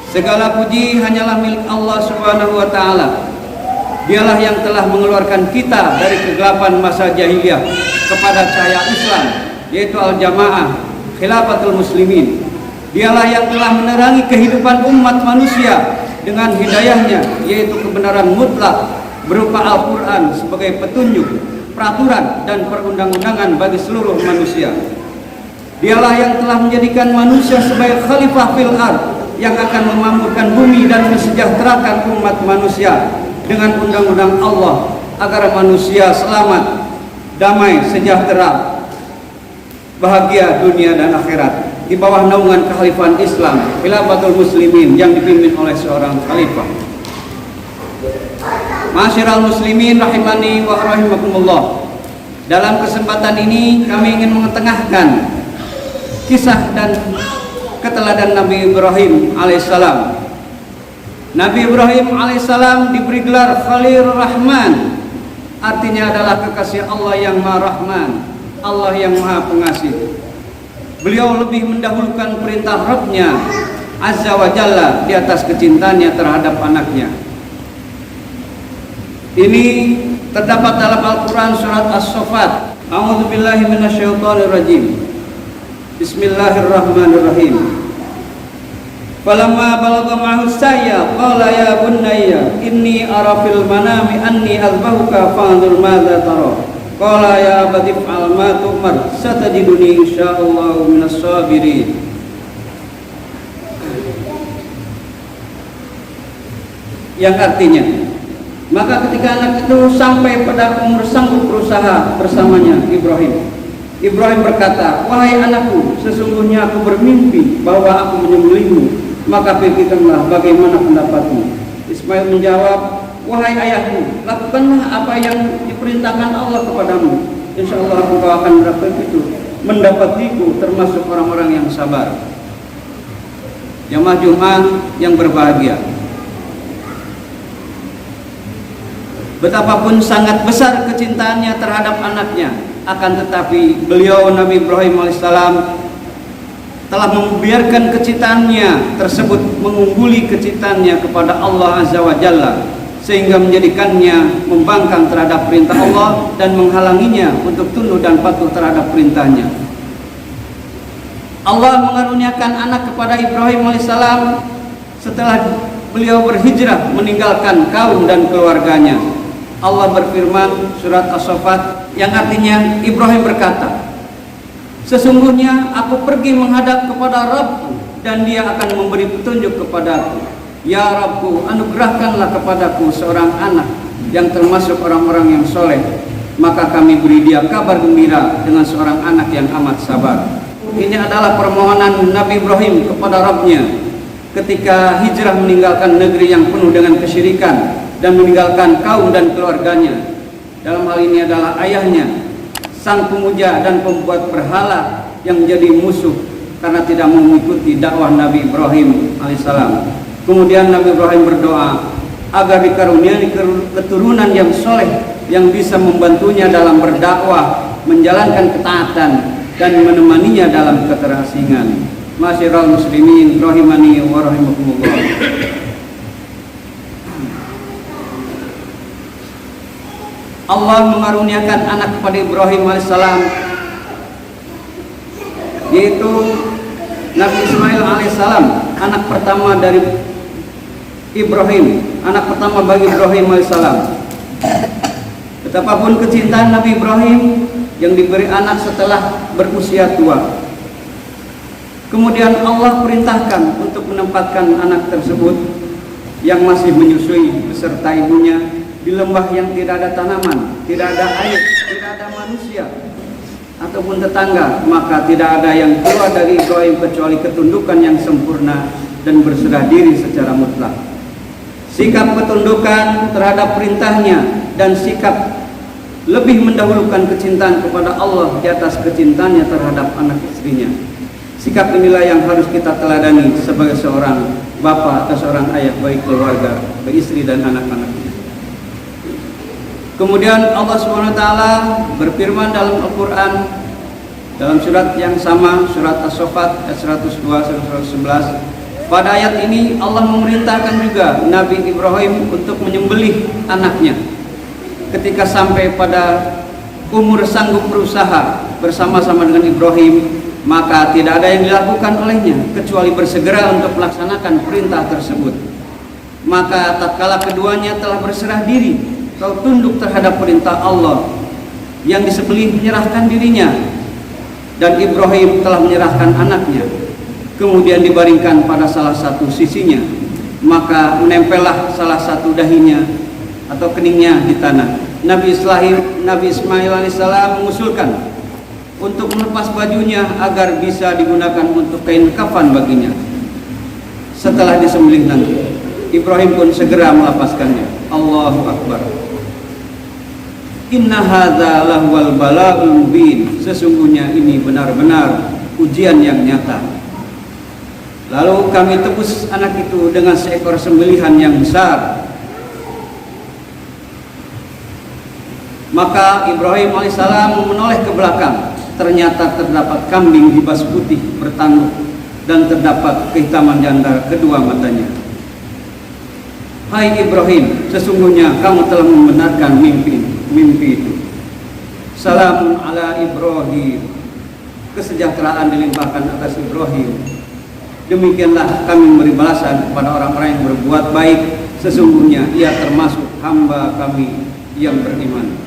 Segala puji hanyalah milik Allah Subhanahu wa taala. Dialah yang telah mengeluarkan kita dari kegelapan masa jahiliyah kepada cahaya Islam, yaitu al-jamaah, khilafatul muslimin. Dialah yang telah menerangi kehidupan umat manusia dengan hidayahnya, yaitu kebenaran mutlak berupa Al-Quran sebagai petunjuk, peraturan dan perundang-undangan bagi seluruh manusia. Dialah yang telah menjadikan manusia sebagai khalifah fil ard, yang akan memakmurkan bumi dan mensejahterakan umat manusia dengan undang-undang Allah agar manusia selamat, damai, sejahtera, bahagia dunia dan akhirat di bawah naungan kekhalifahan Islam, khilafatul muslimin yang dipimpin oleh seorang khalifah. Masyiral muslimin rahimani wa rahimakumullah. Dalam kesempatan ini kami ingin mengetengahkan kisah dan keteladan Nabi Ibrahim alaihissalam. Nabi Ibrahim alaihissalam diberi gelar Khalilur Rahman, artinya adalah kekasih Allah yang Maha Rahman, Allah yang Maha Pengasih. Beliau lebih mendahulukan perintah Rabb-Nya Azza wa Jalla di atas kecintaannya terhadap anaknya. Ini terdapat dalam Al-Quran surat As-Saffat. A'udzubillahi minasyaitonirrajim. Bismillahirrahmanirrahim. Falamma balagha ma'ahu saya qala ya bunayya inni ara fil manami anni azbahuka fanzur madza tara. Qala ya abati fa'al ma tu'mar satajiduni insyaallah minas sabirin. Yang artinya, maka ketika anak itu sampai pada umur sanggup berusaha bersamanya Ibrahim berkata, wahai anakku, sesungguhnya aku bermimpi bahwa aku menyembelihmu, maka pikirkanlah bagaimana pendapatmu. Ismail menjawab, wahai ayahku, lakukanlah apa yang diperintahkan Allah kepadamu. Insya Allah engkau akan mendapatiku termasuk orang-orang yang sabar. Jamaah Jumat yang berbahagia, betapapun sangat besar kecintaannya terhadap anaknya, akan tetapi beliau Nabi Ibrahim alaihissalam telah membiarkan kecintaannya tersebut mengungguli kecintaannya kepada Allah Azza wa Jalla, sehingga menjadikannya membangkang terhadap perintah Allah dan menghalanginya untuk tunduk dan patuh terhadap perintahnya. Allah mengaruniakan anak kepada Ibrahim alaihissalam setelah beliau berhijrah meninggalkan kaum dan keluarganya. Allah berfirman surat As-Saffat yang artinya Ibrahim berkata, sesungguhnya aku pergi menghadap kepada Rabbku dan dia akan memberi petunjuk kepadaku. Ya Rabbku, anugerahkanlah kepadaku seorang anak yang termasuk orang-orang yang soleh, maka kami beri dia kabar gembira dengan seorang anak yang amat sabar. Ini adalah permohonan Nabi Ibrahim kepada Rabb-Nya ketika hijrah meninggalkan negeri yang penuh dengan kesyirikan dan meninggalkan kaum dan keluarganya. Dalam hal ini adalah ayahnya, sang pemuja dan pembuat berhala yang menjadi musuh karena tidak mengikuti dakwah Nabi Ibrahim alaihissalam. Kemudian Nabi Ibrahim berdoa agar dikaruniai keturunan yang soleh yang bisa membantunya dalam berdakwah, menjalankan ketaatan dan menemaninya dalam keterasingan. Masyiral muslimin rahimani wa rahimakumullah. Allah mengaruniakan anak kepada Ibrahim alaihissalam, yaitu Nabi Ismail alaihissalam, anak pertama dari Ibrahim, anak pertama bagi Ibrahim alaihissalam. Betapapun kecintaan Nabi Ibrahim yang diberi anak setelah berusia tua. Kemudian Allah perintahkan untuk menempatkan anak tersebut yang masih menyusui beserta ibunya di lembah yang tidak ada tanaman, tidak ada air, tidak ada manusia ataupun tetangga, maka tidak ada yang keluar dari Ibrahim kecuali ketundukan yang sempurna dan berserah diri secara mutlak. Sikap ketundukan terhadap perintahnya dan sikap lebih mendahulukan kecintaan kepada Allah di atas kecintaannya terhadap anak istrinya. Sikap inilah yang harus kita teladani sebagai seorang bapak atau seorang ayah bagi keluarga, bagi istri dan anak-anaknya. Kemudian Allah SWT berfirman dalam Al-Quran dalam surat yang sama, surat As-Saffat ayat 102 111, Pada ayat ini Allah memerintahkan juga Nabi Ibrahim untuk menyembelih anaknya. Ketika sampai pada umur sanggup berusaha bersama-sama dengan Ibrahim, maka tidak ada yang dilakukan olehnya kecuali bersegera untuk melaksanakan perintah tersebut. Maka tatkala keduanya telah berserah diri atau tunduk terhadap perintah Allah, yang disembelih menyerahkan dirinya dan Ibrahim telah menyerahkan anaknya, kemudian dibaringkan pada salah satu sisinya, maka menempellah salah satu dahinya atau keningnya di tanah. Nabi Ismail alaihissalam mengusulkan untuk melepas bajunya agar bisa digunakan untuk kain kafan baginya. Setelah disembelih nanti, Ibrahim pun segera melepaskannya. Allahu Akbar. Inna hadza lahwal bala'ul mubin. Sesungguhnya ini benar-benar ujian yang nyata. Lalu kami tebus anak itu dengan seekor sembelihan yang besar. Maka Ibrahim alaihissalam menoleh ke belakang. Ternyata terdapat kambing dibas putih bertanduk dan terdapat kehitaman di antara kedua matanya. Hai Ibrahim, sesungguhnya kamu telah membenarkan mimpi itu. Salamun ala Ibrahim. Kesejahteraan dilimpahkan atas Ibrahim. Demikianlah kami memberi balasan kepada orang-orang yang berbuat baik. Sesungguhnya ia termasuk hamba kami yang beriman.